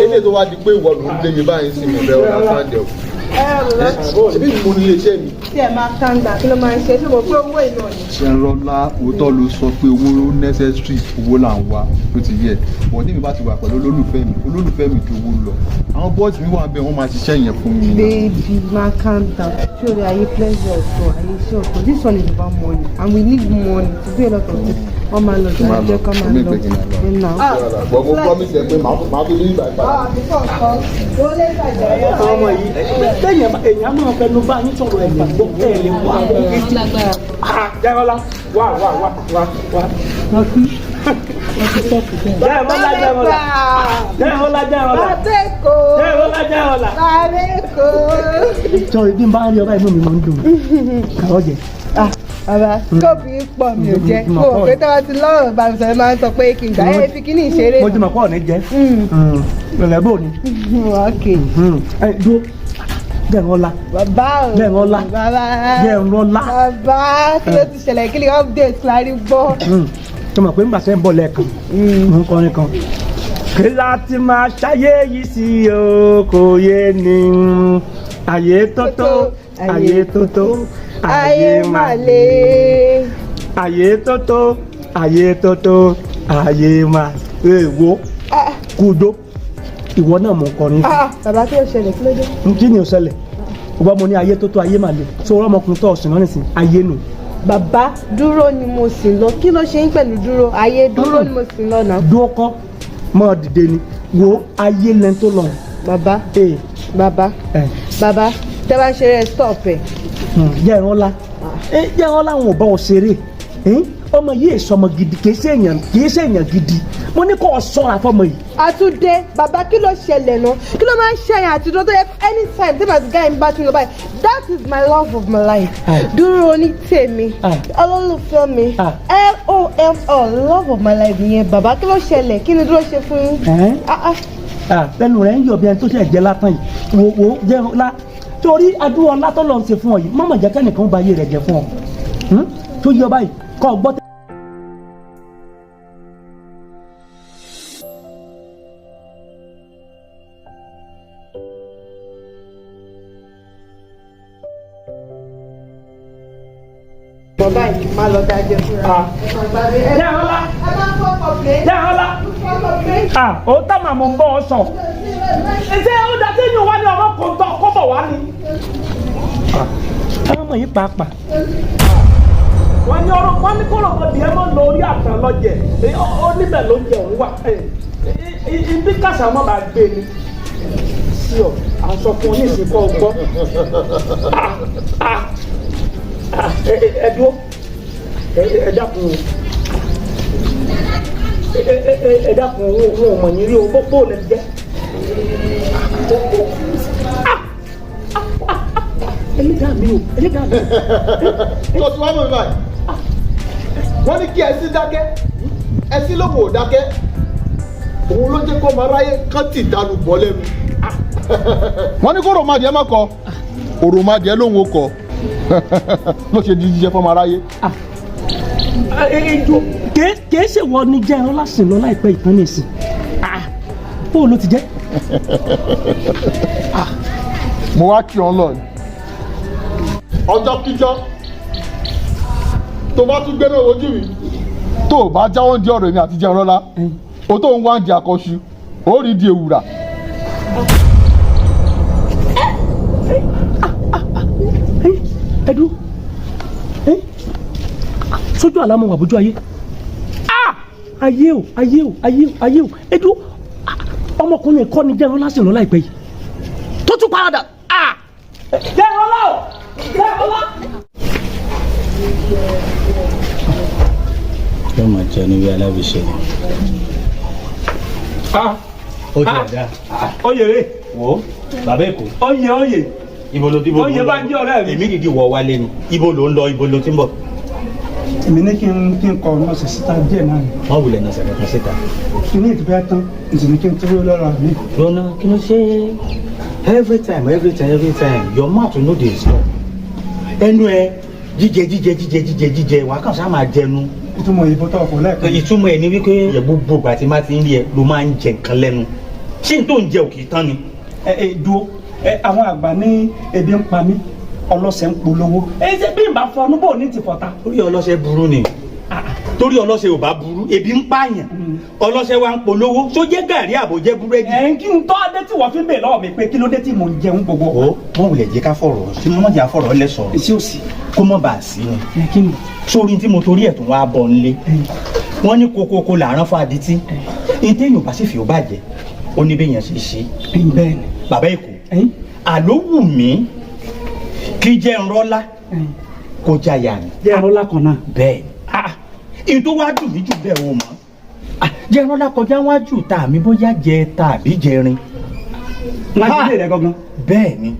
ilé tó wá di pé ìwọ ló ń lé mi báyìí sí mi bẹ́ẹ̀ ọ̀la sáńdẹ̀ o. ṣebí mo ní iléeṣẹ́ mi. tí ẹ máa kàńdà kí ló máa ń ṣe ṣé mo pé owó iná ni. Ṣẹ̀nrọ́lá òótọ́ ló sọ pé owó necessary owó là ń wá ló ti yẹ bọ̀ tí mi bá ti wà pẹ̀lú olólùfẹ́ mi ju owó lọ àwọn bọ́ọ̀sì mi wà bẹ́ẹ̀ wọ́n máa ṣiṣẹ́ yẹn fún mi. Baby, máa kàńdà tí o rí ayé pleasure ọ̀tọ̀ ayé iṣẹ́ ọ̀tọ̀ this one is about money and we need money to do a lot of things. wọ́n máa lọ sí ẹjọ́ kan máa lọ nínú. gbogbo promise ẹ pé màá fi ní ìgbà ìgbà. ọmọ yìí èèyàn máa fẹnu bá yín sọ̀rọ̀ ẹ̀gbà gbọ́ ẹ̀ lè wá. Jẹ́rọ́lá wá. Jọ ibi ń bá rí ọba inú mi máa ń dùn. Kàrọ̀ jẹ. Bàbá kóòpù yìí pọ̀ mi ò jẹ́ kó o pé tọ́wọ́ ti lọ́rọ̀ bá mi sọ̀rọ̀ máa ń sọ pé kí n gbà ẹ́ fi kíní ìṣeré. Mo ti mọ̀ pọ̀ ní jẹ́. Ìrẹ̀lẹ̀ bò ní. Ok. Dúró Jẹ́nrọ́lá. Bàbá o. Jẹ́nrọ́lá. Bàbá. Jẹ́nrọ́lá. Bàbá kí ló ti ṣẹlẹ̀ kí lè update lárí gbọ́. Tó mọ̀ pé nígbà tẹ́ ń bọ̀ lẹ́ẹ̀kan. Mo ń kọrin kan. Kí láti máa ṣayé yìí sí o kò yé ni. Ayé tótó. Ayé máa le. Ayé tótó. Ayé máa wo kúdó. Ìwọ náà mọ̀ kọrin. Bàbá kí ló ṣẹlẹ̀ kí ló dé. Kí ni ó ṣẹlẹ̀? Ọba mo ní ayé tótó ayé máa le. So ọmọkùnrin tó ọ̀sìn náà nìsín ayé nù. Bàbá dúró ni mo sì lọ kí ló ṣe ń pẹ̀lú dúró ayé dúró ni mo sì lọ náà. Dúró kọ́ mọ́ dìde ni wo ayé lẹ́ni tó lọ. Bàbá bàbá tẹ́ bá ń ṣeré stop ẹ̀. Jẹ́nrọ́lá Jẹ́nrọ́lá wọn ò bá ọ ṣeré ọmọ yìí èso ọmọ gidi kìí ṣe èèyàn gidi mo ní kó o ṣọ́ra fọmọ yìí. Àtúndé bàbá kí ló ṣẹlẹ̀ náà kí ló máa ń ṣẹyìn àtúndé tó yẹ anytime tí màtí gáyìn bá ti lọ báyìí that is my love of my life. Dúró ní tèmi olólùfẹ́ mi LOFO love of my life yẹn bàbá kí ló ṣẹlẹ̀ kí ni dúró ṣe fún yín. lẹ́nu rẹ̀ ń yọ̀ bí ẹni tó ṣe jẹ́ látàn yìí wo Jẹ́nrọ́lá torí adúlọ látọ̀lọ́ ń ṣe fún ọ yìí má mà jẹ́ kẹ́nìkan bá ayé rẹ̀ jẹ́ fún ọ tó yọ báyìí kọ́ ọ gbọ́. Bàbá yìí má lọ dájẹ́ fúnra. Jẹ́nrọ́lá ó tá màmú ń bọ́ ọ sọ. Ṣé ó dá sí ìyún wá ní ọmọ kò tọ́ kó bọ̀ wá ni? Àwọn ọmọ yìí pàápàá. Wọ́n ní kọ́rọ̀ kan díẹ̀ mọ́ lórí àtàn lọ́jẹ̀. Ó níbẹ̀ ló ń jẹ òun wà. Ibi kàṣà má bàa gbé ni. Sí ọ, aṣọ fún ọ ní ìsìnkú ọgbọ́n. Ẹ dúró. Ẹ dákun wọn ò mọ̀ yín rí o bó lẹ jẹ́. Ẹlẹ́dàá mi. tó ti wá mọ̀ mi báyìí wọ́n ní kí ẹṣin dákẹ́ ẹṣin ló wò dákẹ́ òun ló jẹ́ kó máa ráyé kán tì dànù bọ́ lẹ́nu. wọ́n ní kó òròmọdìẹ má kọ òròmọdìẹ lòun ò kọ ló ṣe di jíjẹ fọmọ aráyé. kìí ṣe wọ ní Jẹ́nrọ́lá sìn lọ láìpẹ́ ìtàn nìsín bó ló ti jẹ́. mo wá kí ọ lọ ọjọ́ kíjọ́ tó bá tún gbẹ́rẹ́ ojú mi tó o bá jáwọ́ di ọ̀rọ̀ mi àti Jẹ́nrọ́lá o tó ń wá di àkọ́ṣu ó rí di ewùrà. ẹdú sójú àlámọ̀ wà bójú ayé ayé o ẹdú ọmọkùnrin kọ́ ni Jẹ́nrọ́lá sì lọ láìpẹ́ yìí tó tún padà Jẹ́nrọ́lá o Jẹ́nrọ́lá. yóò máa jẹ níbi alábìṣe. ó ti ẹ̀dá. oyè rè. wo bàbá èkó. oyè. ibo ló oyè bá ń jẹ́ ọ̀rẹ́ mi. èmi dìde wọ wálé ni ibo ló ń lọ ibo ló ti ń bọ̀. èmi ní kí n kọ nọ́ọ̀sì síta díẹ̀ náà ni. wọ́n wulẹ̀ nọ́ọ̀sì kankan síta. kí ní ìdúpẹ́ tán ìdùnnú kí n tó lọ́rọ̀ mi. lọ́nà kí ló ṣe every time your mouth no dey stop. ẹnu ẹ jíjẹ wà á kàn sá máa jẹnu ìtumọ̀ ìbò tó ọkọ̀ lẹ́ẹ̀kan. ìtumọ̀ ẹ̀ ni wípé gbogbo ìgbà tí má ti ń rí ẹ ló máa ń jẹ nǹkan lẹ́nu ṣé n tó ń jẹ òkè tán ni. Dúró àwọn àgbà ní ebi ń pa mí ọlọ́sẹ̀ ń polówó ṣé bí n bá fọnú bò ní ti fọ̀tà. torí ọlọ́sẹ̀ burú ni torí ọlọ́sẹ̀ ò bá burú ebi ń pààyàn ọlọ́sẹ̀ wa ń polówó tó jẹ́ gàrí àbò jẹ́ búrẹ́dì. kí n tọ́ adé tí wọ́n fi bèèrè lọ́wọ́ mi pé kí ló dé tí mò ń jẹun gbogbo. ó wọn wulẹ̀ jẹ́ ká fọ̀rọ̀ tí mo jà fọ̀rọ̀ lẹ sọ̀rọ̀ èsì òsì kó mọ̀ bá a sí ni. kí ni. sórí tí mo torí ẹ̀ tún wá bọ̀ nílé wọ́n ní kokoko làárọ̀ fún adití ní téèyàn bá sì fi ó bàjẹ́ ó ní béèyàn ṣe ṣe. bẹ́ẹ̀ ni. bàbá èkó àló wù mí kí jẹ́ ń rọ́lá kó jáyà mi. jẹ́ ń rọ́lá kan náà. bẹ́ẹ̀ èyí tó wá dùn mí jù bẹ́ẹ̀ o mọ̀ jẹ́ ń rọ́lá kọjá wájú tá mi bóyá jẹ tàbí jẹrin. láti ilé rẹ gangan. bẹ́ẹ̀ ni.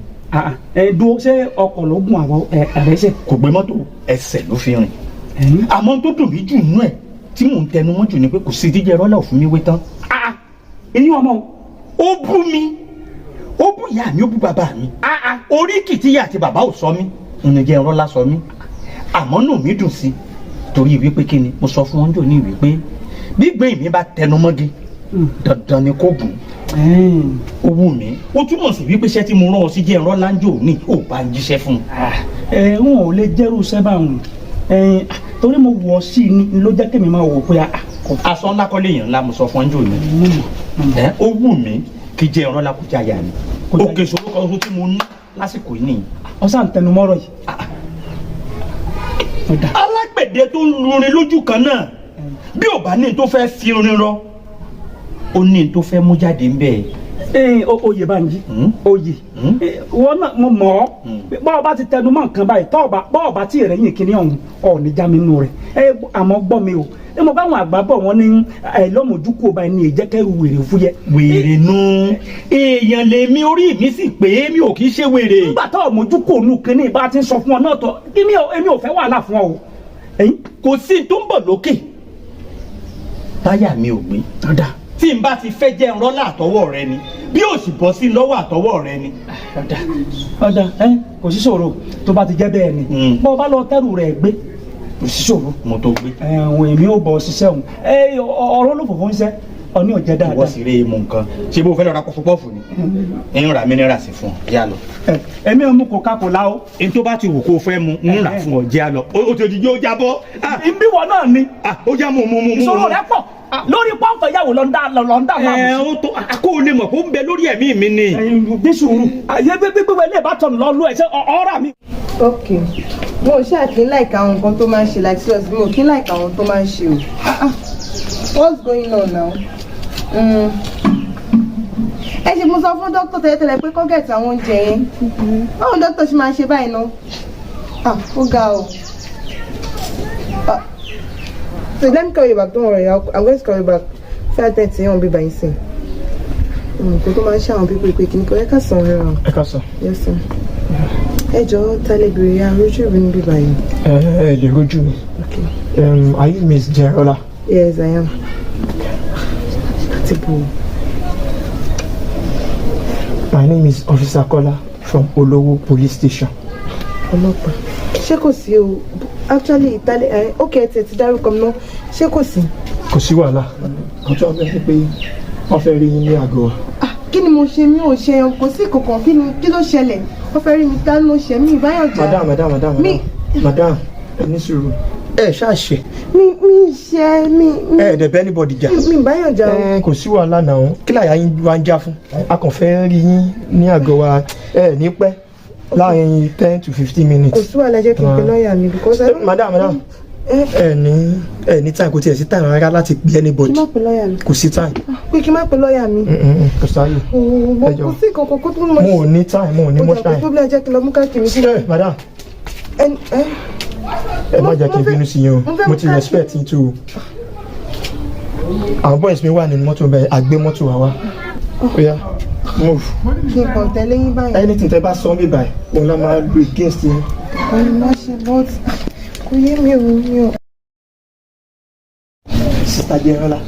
dúró ṣé ọkọ̀ ló gùn àwọn ẹ̀rẹ́sẹ̀. kò gbé mọ́tò ẹsẹ̀ ló fi rìn. àmọ́ tó dùn mí jù nú ẹ̀ tí mò ń tẹnu mọ́ jù ni pé kò sí díjẹ́ rọ́lá òfin mi wé tán. èyí ọmọ ó bú mi ó bú ìyá mi ó bú bàbá mi orí kìtìyà àti bàbá ò sọ mí ìnìjẹ́ rọ́lá sọ mí àmọ́ nù mí dùn sí torí wípé kí ni mo sọ fún wọn jò ní wípé gbígbé mi bá tẹnu mọ́gi dandan ni kò gùn ó wù mí ó túmọ̀ sí wípé iṣẹ́ tí mo rán ọ sí jẹ́ rọ́lá ń jò ní ò bá ń jíṣẹ́ fún un. wọn ò lè jẹ́rù sẹ́bà wọn torí mo wọ̀ sí i ló jẹ́ kémi máa wò pé aṣọ ńlá kọ́lé yẹn ńlá mo sọ fún ọ jò ní ó wù mí kí jẹ́ rọ́lá kó jáyà mi òkè ìṣòro kan oṣù tí mo ní lásìkò yìí nìyí. ọ̀sán tẹnumọ́rọ̀ yìí. alágbẹ̀dẹ tó ń lurin lójú kan náà bí ò bá ní tó fẹ́ fi orin rọ ó ní tó fẹ́ mú jáde ń bẹ̀. oyè Bánjí oyè wọn náà mo mọ̀ ọ́ bọ́ọ̀ bá ti tẹnu mọ́ nǹkan báyìí bọ́ọ̀ bá tí ì rẹ́yìn kínní ọ̀hún ọ̀ ní já mi nù rẹ̀ àmọ́ gbọ́ mi o mo bá àwọn àgbà bọ̀ wọ́n ní àìlọ́mọ̀júkú ọba ẹni ìjẹ́kẹ́rù wèrè fúyẹ́. wèrè nu èèyàn lèmi orí mi sì pé mi ò kì í ṣe wèrè. nígbà tó ọmọjúkú ònú kínní bá ti ń sọ fún ọ náà tọ kí èmi ò fẹ́ wàhálà fún ọ o. kò sí tó ń bọ̀ lókè táyà mi ò gbé tí n bá ti fẹ́ jẹ́ rọ́lá àtọwọ́ rẹ ni bí ò sì bọ́ sí lọ́wọ́ àtọwọ́ rẹ ni. ọ̀dà kò sí ṣòro tó bá ti jẹ́ bẹ́ẹ̀ ni bọ́ ọ bá lọ tẹ́rù rẹ̀ gbé kò sí ṣòro. mo tó gbé. àwọn èmi ò bọ̀ ṣiṣẹ́ òun ọ̀rọ̀ ló fòfò ń ṣe ọ̀ní ọ̀jẹ̀ dáadáa. ìwọ sì rí mu nǹkan ṣé bó fẹ́ lọ ra pọfupọ́ọ̀fù ni ń ra mineral sí fún ọ yá lọ. èmi ò mú Coca-Cola o. n tó bá ti wù kó fẹ́ mu ń rà fún ọ jẹ́ lọ o ti di yóò jábọ́. ibi wọn náà ni. ó já mu. ìṣòro rẹ pọ̀ lórí pọ́ǹpù ìyàwó lọ́ndà máa ó tó kó o lè mọ̀ kó ń bẹ lórí ẹ̀mí mi ni. bí sùúrù àyè gbígbé ilé ìbátan lọ́lú ẹ̀ ṣe ọ̀rá mi. ok mo ṣáà kí n láìka àwọn nǹkan tó máa ń ṣe like serious mo kí n láìka àwọn tó máa ń ṣe o what's going on now. ẹ ṣe mo sọ fún dókítà tẹ́lẹ̀tẹ́lẹ̀ pé kó gẹ̀ẹ́tì àwọn oúnjẹ yẹn báwo dókítà ṣe máa ṣe báyìí náà ó ga o. So let me call you back, don't worry, I'm going to call you back. 5:30 on be by insane. Kò tó máa ń ṣe àwọn pípé pé kí ni kò ẹ ká sàn rẹ ràn. Ẹ ká sàn. Yes sir. Ẹ jọ̀ọ́ tálẹ̀ bèrè arójú mi níbí báyìí. Ẹ lè rojú mi. Okay. Are you Miss Jerola? Yes, I am. My name is Officer Kola from Olowo Police Station. Ọlọ́pàá. Ṣé kò sí o? Actually ìtàlẹ̀ okay ẹ ti dárúkọ mi náà. Ṣé kò sí? Kò sí wàhálà. Ọjọ́ ọbẹ̀ ni pé wọ́n fẹ́ rí yín ní àgọ́ wa. Kí ni mo ṣe? Mi ò ṣe ẹran kò sí kankan kí ló ṣẹlẹ̀? Wọ́n fẹ́ rí mi dá ló ṣe mí ìbáyọ̀jà. Madam, ẹ ní sùúrù. Ẹ ṣáà ṣe. Mi ṣe mi. Ẹ ẹ̀dẹ̀ bẹ́ẹ̀ anybody jà. Mi ìbáyọ̀jà o. Kò sí wàhálà náà. Kí làyà yín wá ń já fún? A kàn fẹ́ rí yín ní àgọ́ wa ní pẹ́ láàrin 10 to 15 minutes. Kò sí wàhálà jẹ́ kí n pe lọ́ọ̀yà mi because. Madam. Ẹ ní time kò tiẹ̀ sí time rárá láti pe anybody. Kí má pe lọ́ọ̀yà mi. Kò sí time. Pé kí má pe lọ́ọ̀yà mi. Kò sáyè. Kò sí kankan kó tó mọ̀. Mo ò ní time, mo ò ní much time. Kò tó bí ẹ jẹ́ kí n lọ mú káàkiri sí. Madam. Ẹ má jẹ́ kí n bínú sí yín o, mo ti respect yín too. Àwọn boys mi wà nínú mọ́tò bẹ́ẹ̀ àgbé mọ́tò wa wá. Oya, move. Kí n kàn tẹ́lẹ̀ yín báyìí. Anything tẹ́ bá sọ mí báyìí, òun la máa lo against yín. Ọ̀run má ṣe but kò yé mi o. Sister Jerola.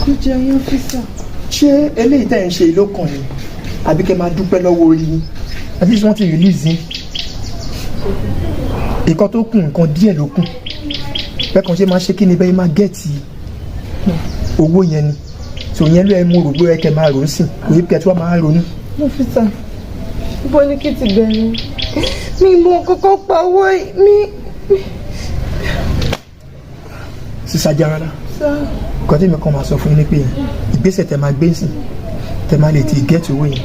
Kò jẹ́ ayé ọ́fíìsà. Ṣé eléyìí tẹ́ ń ṣe ìlókàn ni? Àbí kẹ́ máa dúpẹ́ lọ́wọ́ orí yín? At least wọ́n ti release yín. nǹkan tó kù nǹkan díẹ̀ ló kù bẹ́ẹ̀ kan ṣe máa ṣe kí ni bẹ́ẹ̀ máa gẹ̀ẹ́tì owó yẹn ni tò yẹn ló ẹ mú rògbò ẹ kẹ máa rò ó sìn kò yí pẹ́ tí wọ́n máa ronú. Dókítà bó ní kí ti bẹ̀rẹ̀ mi mọ kọ́kọ́ pa owó mi. sísá Járọ́lá nǹkan tí mi kàn máa sọ fún yín ni pé ìgbésẹ̀ tẹ máa gbé sìn tẹ máa lè ti gẹ́ẹ̀tì owó yẹn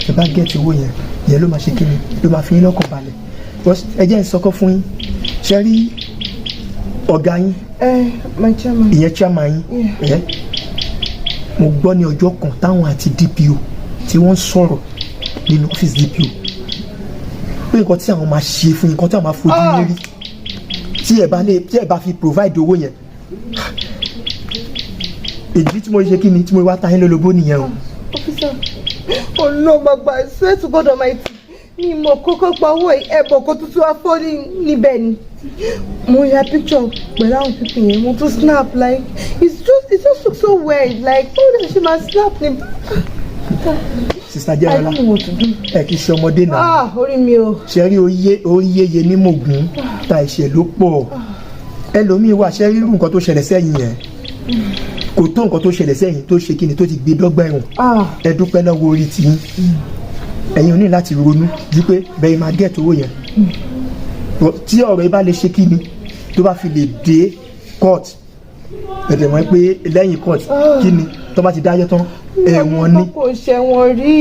tẹ bá gẹ́ẹ̀tì owó yẹn ìyẹn ló máa ṣe kí ni ló máa fi yín lọ́kàn balẹ̀ ẹ jẹ́ ìsọkọ́ fún yín ṣe rí ọ̀gá yín ìyẹn chairman yín mo gbọ́ ní ọjọ́ kan táwọn àti DPO tí wọ́n sọ̀rọ̀ nínú ọ́fíìsì DPO pé nǹkan tí àwọn máa ṣe fún yín nǹkan tí àwọn máa fojú yín rí tí ẹ bá fi provide owó yẹn èdè tí mo ṣe kí ni tí mo wá ta yín lólobó nìyẹn o. Officer, oh no, Baba, I swear to God Almighty, mi mọ kókó pa owó ẹ̀bọ̀ kó tuntun wá fọ́ níbẹ̀ ni. Mo ya picture pẹ̀lú àwọn pípín yẹn, mo tún snap like it just looks so weird like how did she ma snap ni. Sista Járọ́lá, ẹ kì í ṣe ọmọdé náà. Orí mi o. Ṣé rí oyéye ní mògùn ta ìṣẹ̀ ló pọ̀. Ẹlòmíì wà ṣé rírú nǹkan tó ṣẹlẹ̀ sẹ́yìn yẹn. Kò tó nǹkan tó ṣẹlẹ̀ sẹ́yìn tó ṣe kíni tó ti gbé dọ́gba ẹ̀wọ̀n. Ẹ dúpẹ́ lọ́wọ́ orí tiyín. Ẹ̀yin ò ní láti ronú wípé bẹ́ẹ̀ máa gẹ̀ẹ́tì owó yẹn. Tí ọ̀rọ̀ yìí bá lè ṣe kíni tó bá fi lè dé court ẹ̀dẹ̀ mọ́ pé lẹ́yìn court kíni tó bá ti dájọ́ tán ẹ̀wọ̀n ni. Kò ṣẹ̀wọ̀n rí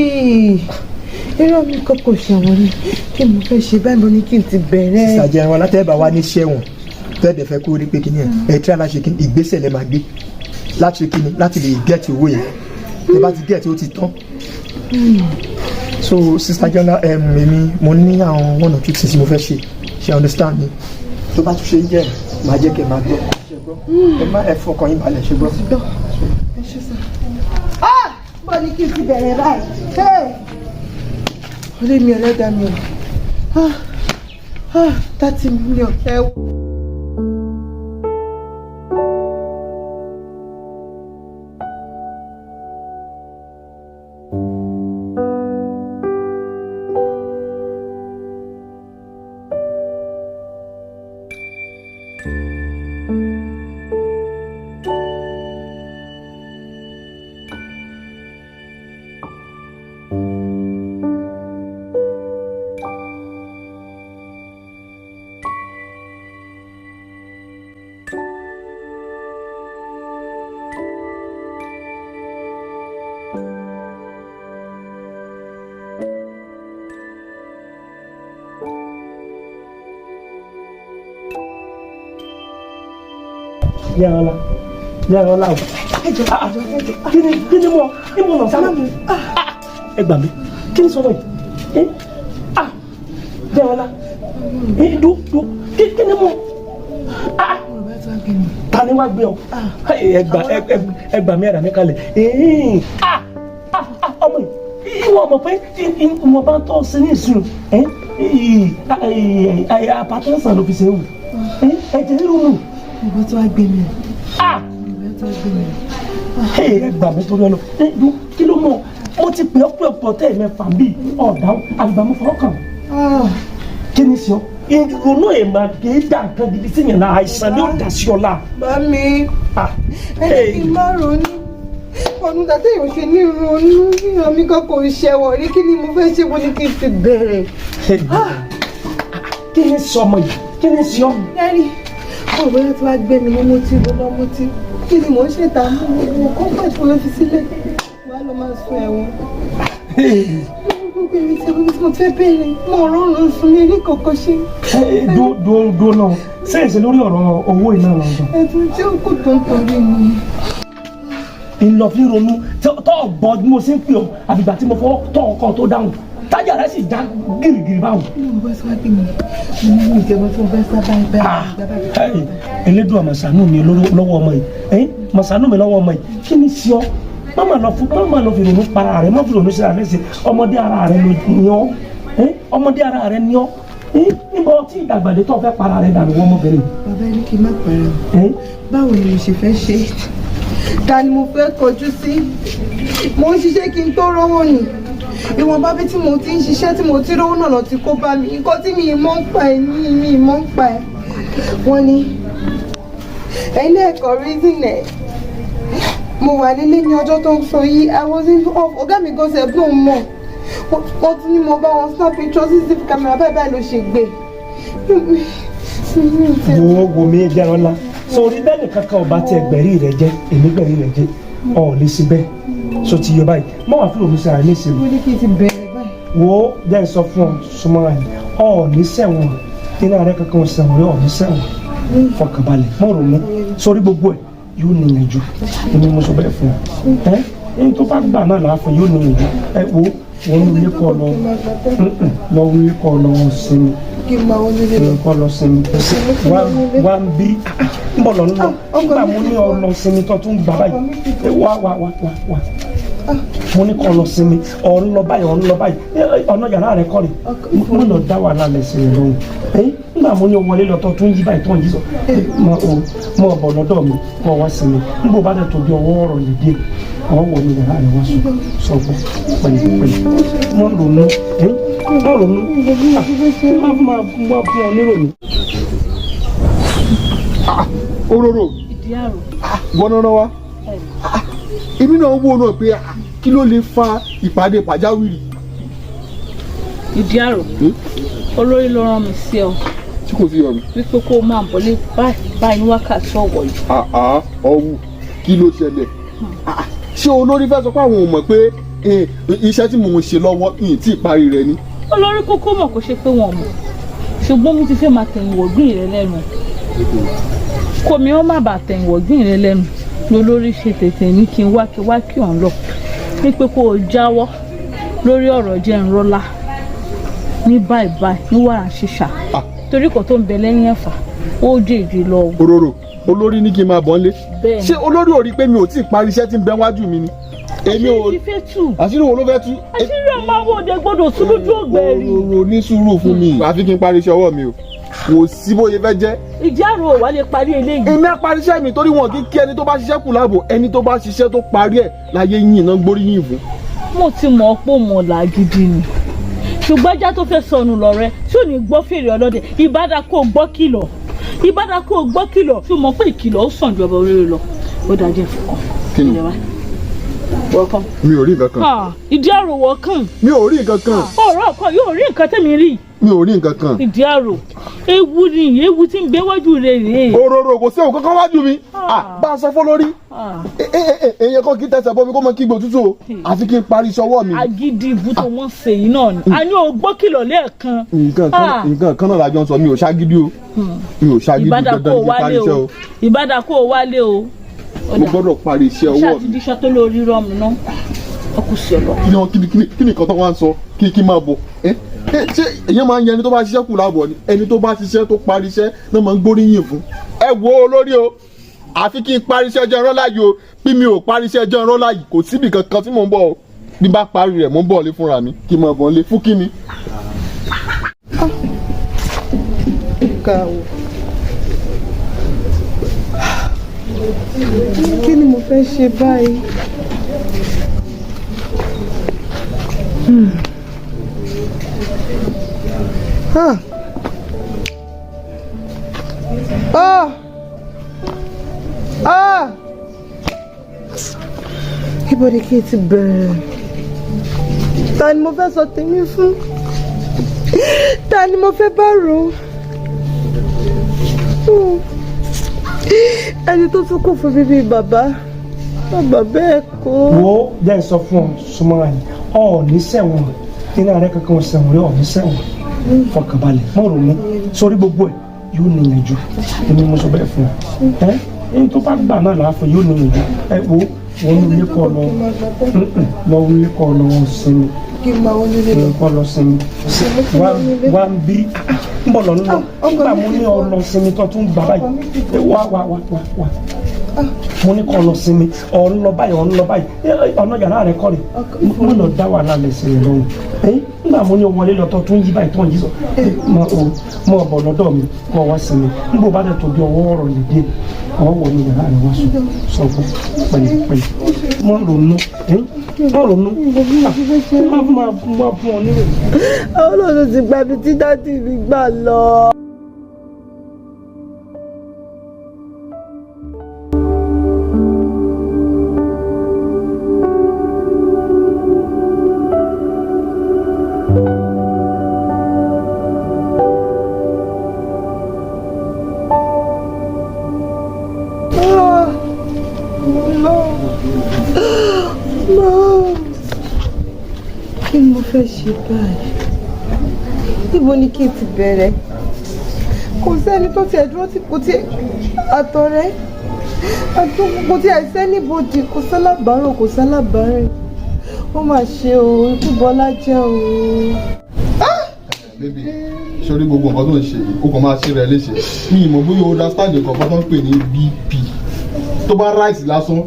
irọ́ mi kò ṣẹ̀wọ̀n rí kí mo fẹ́ ṣe báyìí mo ní kí n ti bẹ̀rẹ̀. Sísàjẹ́ wọn látẹ̀bà wá ní ṣẹ̀wọ̀n tẹ́ẹ̀dẹ̀ fẹ́ kó rí pé kíni ẹ̀ tí aláṣẹ kíni ìgbésẹ̀ lẹ́ máa gbé láti kíni láti lè gẹ̀ẹ́tì owó yẹn tẹ́ bá ti gẹ̀ẹ́tì ó ti tán. So Sister Járọ́lá èmi mo ní àwọn one or two things mo fẹ́ ṣe understand me tó bá tún ṣe jẹ́ máa jẹ́ kẹ́ máa gbọ́ ẹ má ẹ fọkàn yín balẹ̀ ṣe gbọ́. Bó ní kí n ti bẹ̀rẹ̀ báyìí. Orí mi ẹlẹ́dàá mi o. 30 million ẹ wò. Járọ́lá o. Kí ni mo nà sára mi? Ẹ gbà mí. Kí ni sọ̀rọ̀ yìí? Járọ́lá. Kí ni mo? Ta ni wá gbé ọ? Ẹ gbà mí ẹ̀dá mi kalẹ̀. Ọmọ yìí, ìwọ mọ̀ pé mo bá ń tọ́ sí ní ìsúná. Àpàtẹ́sán ló fi ṣe é wù. Ẹ̀jẹ̀ rírun nù. Ìbọn tó wá gbé mi. Ẹ gbà mí torí ọlọ. Kí ló mọ̀? Mo ti pè ọ́ pé ọ̀pọ̀ tẹ́ ẹ̀ mẹ́fà bíi ọ̀dà àgbàmú fọwọ́kàn. Kí ni sọ? Ìrònú èèmà kì í dà nǹkan gidi sí yẹn náà àìsàn ni ó dà sí ọ̀la. Mami, ẹni kí n má ronú. Ọdún tàtẹ́ yóò ṣe ní ronú. Ìran mi kan kò ṣẹ̀wọ̀n rí kí ni mo fẹ́ ṣe mo ní kí n ti bẹ̀rẹ̀. Kí ni sọ ọmọ yìí? Kí ni sọ? Ọ̀rọ̀ yẹn tó wá gbé mi mo ti lọ mo ti kí ni mò ń ṣètà mo kọ́ pẹ̀ tí mo fi sílẹ̀ wàá lọ máa sún ẹ̀wọ̀n. Gbogbo èmi tí mo fẹ́ bẹ̀rẹ̀ mo rọrùn fún mi ní kọ̀ọ̀kan ṣe. Dúró náà sẹ́yìn lórí ọ̀rọ̀ owó iná lọ. Ẹ̀dùn tí ó kò tó ń torí mi. Ìlọ fi ronú tó ọ̀gbọ́n bí mo ṣe ń pè ọ́ àbígbà tí mo fọwọ́ tọ́ ọkọ tó dáhùn tájà rẹ̀ sì já gírígírí báwọn. Mo bá sọ pé mo ní ìjọba tó fẹ́ sábà báyìí. Elédùà màsánù mi lọ́wọ́ ọmọ yìí màsánù mi lọ́wọ́ ọmọ yìí kí ni sí ọ má lọ fi ronú para rẹ má fi ronú sí ara rẹ sí ọmọdé ara rẹ ni ọ ọmọdé ara rẹ ni ọ níbo tí ìdàgbàdé tó fẹ́ para rẹ dànù wọ́n mọ́bìnrin. Bàbá ẹni kì í má para mi báwo ni mo ṣe fẹ́ ṣe ta ni mo fẹ́ kọjú sí mo ń ṣiṣẹ́ kí n tó rówó ni ìwọ̀nba bí tí mo ti ń ṣiṣẹ́ tí mo ti rówó náà lọ ti kó bá mi nǹkan tí mi mọ̀ ń pa ẹ̀ mi mọ̀ ń pa ẹ̀. Wọ́n ní ẹ̀yin ẹ̀kọ́ reason ẹ̀ mo wà nílé ní ọjọ́ tó ń sọ yìí I wasn't off ọ̀gá mi gan ṣe ẹ̀gbọ́n mọ̀ wọ́n tún ní mo bá wọn snap pictures CCTV camera báyìí ló ṣe gbé. wo mi jẹ́ ọ̀la sórí bẹ́ẹ̀ nìkan kan ọba tí ẹgbẹ̀rí rẹ̀ jẹ́ èmi gbẹ̀rí rẹ̀ jẹ́ ọ̀ lè ṣe bẹ́ẹ̀ so ti yọ báyìí mọ́ wàá fún omi sára ní ìsinmi. mo ní kí n ti bẹ̀rẹ̀ báyìí. wo jẹ́ sọ fún ọ súnmọ́ra yìí ọ̀ ní sẹ́wọ̀n nínú ààrẹ kankan sẹ́wọ̀n rẹ̀ ọ̀ ní sẹ́wọ̀n fọkànbalẹ̀ mọ́ rò mọ́ sórí gbogbo ẹ̀ yóò níyànjú èmi mo sọ bẹ́ẹ̀ fún ọ ẹni tó bá gbà náà láàfin yóò níyànjú ẹ wo wọn lè kọ́ lọ wọlé kọ́ lọ sinmi kọ́ lọ sinmi wá ń bí ń bọ̀ lọ́nà nígbà mo ní ọ lọ sinmi tó tún gbà báyìí wá mo ní kọ́ lọ sinmi ọ̀n lọ báyìí ọ̀nà yàrá rẹ̀ kọ́ rẹ̀ mo lọ dá wàhálà lẹ́sìn rẹ̀ lóhùn nígbà mo ní o wọlé lọ tó tún yí báyìí tó ń yí sọ mo bọ̀ lọ́dọ̀ mi kọ́ wá sinmi nígbà bá dẹ̀ tó di ọwọ́ ọ̀rọ̀ lè dé àwọn wọ ní yàrá rẹ̀ wá sọ pé pẹ̀lẹ́pẹ̀lẹ́ wọ́n ronú máa fún ọ níròyìn. Òróró wọ́n náà wá èmi náà wò náà pé kí ló lè fa ìpàdé pàjáwìrì. Ìdí àrò olórí ló rán mi sí ọ tí kò fi hàn mí. wípé kó o máa bọ̀lé báyìí ní wákàtí ọ̀wọ̀ yìí. ọ̀wù kí ló ṣẹlẹ̀ ṣé olórí fẹ́ sọ pé àwọn ò mọ̀ pé iṣẹ́ tí mò ń ṣe lọ́wọ́ yìí tí ìparí rẹ̀ ni. olórí kókó mọ̀ kó ṣe pé wọ́n mọ̀ ṣùgbọ́n mo ti fẹ́ máa tẹ̀yìn wọ̀gbìn rẹ lẹ́nu kò mi ó má bàa tẹ̀yìn wọ̀gbìn rẹ lẹ́nu lolórí ṣe tètè ní kí n wá kí òun lọ wípé kó o jáwọ́ lórí ọ̀rọ̀ jẹ́ ńrọ́lá ní báyìí ní wàrà ṣíṣà torí kò tó ń bẹ lẹ́yìn ẹ̀fà ó dèjì lọ. Òróró olórí ní kí n máa bọ̀ nílé bẹ́ẹ̀ ṣé olórí ò rí pé mi ò tí ì parí iṣẹ́ tí ń bẹ wájú mi ni. èmi ò àṣírí wo ló fẹ́ tú. àṣírí ọmọ àwọn òde gbọdọ̀ tú lójú ògbẹ́rì. Òróró ní sùúrù fún mi àfi kí n parí iṣẹ́ ọwọ́ mi o kò sí bóyá fẹ́ jẹ́. Ìdí àrò wà lè parí eléyìí. èmi á parí iṣẹ́ mi torí wọn kì í kí ẹni tó bá ṣiṣẹ́ kù láàbò ẹni tó bá ṣiṣẹ́ tó parí ẹ̀ láyé yìn náà gbóríyìn fún. mo ti mọ̀ ọ́ pé mo là gidi ni ṣùgbọ́n ajá tó fẹ́ sọnù lọ rẹ tí ò ní gbọ́ fèrè ọlọ́dẹ ìbádà kó gbọ́ kìlọ̀ tí o mọ̀ pé ìkìlọ̀ ó sàn ju ọba oríire lọ ó dájẹ́ fún kan. kí ni wọ́kàn. mi ò rí nǹkan kan. Ìdí àrò wọ́kàn. mi ò rí nǹkan kan. ọ̀rọ̀ ọkọ yóò rí nǹkan tẹ́mi rí. mi ò rí nǹkan kan. Ìdí àrò ewu ni ewu tí ń gbé wájú rẹ rèé. Òróró kò sí ewu kankan wájú mi bá a sọ fún lórí èèyàn kan kì í tẹsẹ̀ bọ́ mi kó mọ kí gbò tútù o àfi kí n parí iṣẹ́ ọwọ́ mi. agídí ibùdó wọn ṣe yìí náà ni a ní o gbọ́ kìlọ̀ lẹ́ẹ̀kan. nǹkan kan náà lájọ ń sọ mi ò ṣàgídí o mi ò ṣàgídí dandan kí n parí iṣẹ́ o. ìbádà kó o wálé o. mo gbọ́dọ̀ parí iṣẹ́ ọwọ́ mi. ṣáà ti di iṣẹ́ tó lórí rọ́ọ̀mù náà ọkùn sí ọ̀dọ̀. kí ni nǹkan tó wá ń sọ kí n máa bọ̀ ṣé èyàn máa ń yẹ ẹni tó bá ṣiṣẹ́ kù láàbọ̀ ni ẹni tó bá ṣiṣẹ́ tó parí iṣẹ́ náà máa ń gbóríyìn fún. ẹ wo olórí o àfi kí n parí iṣẹ́ jẹ́ ìrọ́lá yìí o bí mi ò parí iṣẹ́ jẹ́ ìrọ́lá yìí kò síbi kankan tí mò ń bọ̀ o bí bá parí rẹ̀ mò ń bọ̀ lé fúnra mi kí n máa bọ̀ lé fún kí ni. kí ni mo fẹ́ ṣe báyìí. Ibo ni kí n ti bẹ̀rẹ̀? Ta ni mo fẹ́ sọ tèmi fún? Ta ni mo fẹ́ bá rò? Ẹni tó tún kù fún mi bíi bàbá bẹ́ẹ̀ kọ́. wo jẹ́ sọ fún ọ súnmọ́ra yìí ọ̀ ní sẹ́wọ̀n nínú ààrẹ kankan sẹ́wọ̀n rẹ̀ ọ̀ ní sẹ́wọ̀n fọkànbalẹ̀ mọ́ ronú sórí gbogbo ẹ̀ yóò níyànjú èmi mo sọ bẹ́ẹ̀ fún ọ ẹni tó bá gbà náà láàfin yóò níyànjú ẹ wo wọn lè kọ́ lọ sinmi kọ́ lọ sinmi wá ń bí ń bọ̀ lọ́nà nígbà mo ní ọ lọ sinmi tó tún gbà báyìí wá mo ní kọ́ lọ sinmi ọ̀n lọ báyìí ọ̀nà yàrá rẹ̀ kọ́ rẹ̀ mo lọ dá wàhálà lẹ́sìn rẹ̀ lóhùn nígbà mo ní o wọlé lọ tó tún yí báyìí tó ń yí sọ mo bọ̀ lọ́dọ̀ mi kọ́ wá sinmi nígbà bá dẹ̀ tó di ọwọ́ ọ̀rọ̀ lè dé àwọn wọ ní yàrá rẹ̀ wá sọ pé pẹ̀lẹ́pẹ̀lẹ́. má ronú má ronú má fún ọ nílò. àwọn olóòtú ti gba ibi tí dádì mi gbà lọ. Kí ni mo fẹ́ ṣe báyìí? Níbo ni kí n ti bẹ̀rẹ̀? Kò sẹ́ni tó tiẹ̀ dúró tí kò tiẹ̀ àtọ̀rẹ́ kò tiẹ̀ sẹ́nibodì, kò sálábàárò kò sálábàárẹ̀. Ó mà ṣe o, ikú Bọ́lá jẹ́ o. Bébí, sórí gbogbo nǹkan tó ń ṣe yìí, ó kàn máa ṣe rẹ̀ léṣe. Mi ìmọ̀ bóyá o understand nǹkan tó ń pè ní BP. Tó bá ráìsì lásán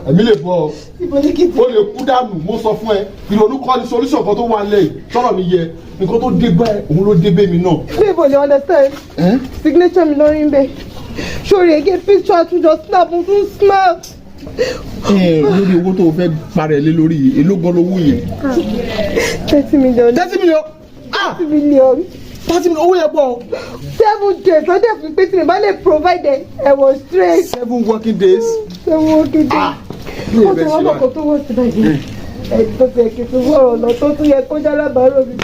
ẹ̀mí lè bọ́ ọ. O lè kú dànù, mo sọ fún ẹ. Ìrònú kọ́ ni solution kan tó wà lẹ́yìn. Sọ̀rọ̀ mi yẹ, nǹkan tó dé bá ẹ, òun ló dé bẹ́ mi náà. Níbo ni understand? Signature mi lórí ń bẹ. Sori ege picture àtúnjọ snap mo tún smile. Lórí owó tó o fẹ́ parẹ́ lé lórí yìí, èló gan lówó yẹn. 30 million. 30 million. 30 million. 30 million owó yẹn pọ̀. 7 days wọ́n dẹ̀ fún pé tí mi bá lè provide ẹ̀wọ̀n straight. 7 working days. 7 working days. Ó ti wọ́n lọ́kọ̀ tó wọ́n ti báyìí. Ẹ̀sìn tó ti ẹ̀kẹ́ tó wọ́rọ̀ lọ tó tún yẹ kó já lábàárò mi.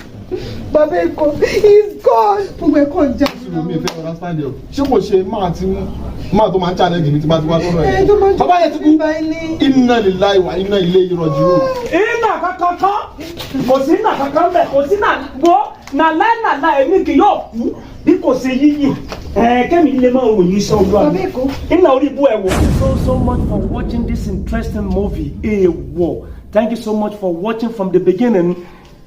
Bàbá Èkó is gone. Gbogbo ẹ̀kọ́ ń já. Mi ò fẹ́ understand yẹn o. Ṣé kò ṣe máa tó máa ń challenge mi tí bá ti wá sọ́dọ̀ ẹ̀? Bàbá yẹn ti kú. Inna lillahi wa inna ilayhi raji'un. Iná kankan kò sí iná kankan bẹ̀ kò sí iná gbọ́ nàlá èmi kì yóò kú bí kò ṣe yíyí kẹ́mi lè máa wò yí sọ olúwa iná orí ibú ẹ̀ wò. So much for watching this interesting movie EEWO. Thank you so much for watching from the beginning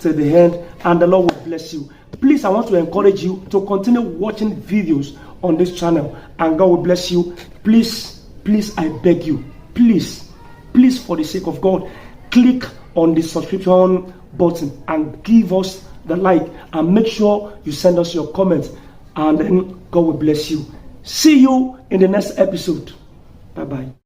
to the end, and the Lord will bless you. Please, I want to encourage you to continue watching videos on this channel, and God will bless you. Please, I beg you, please, for the sake of God, click on the subscription button and give us the like, and make sure you send us your comments, and then God will bless you. See you in the next episode. Bye bye.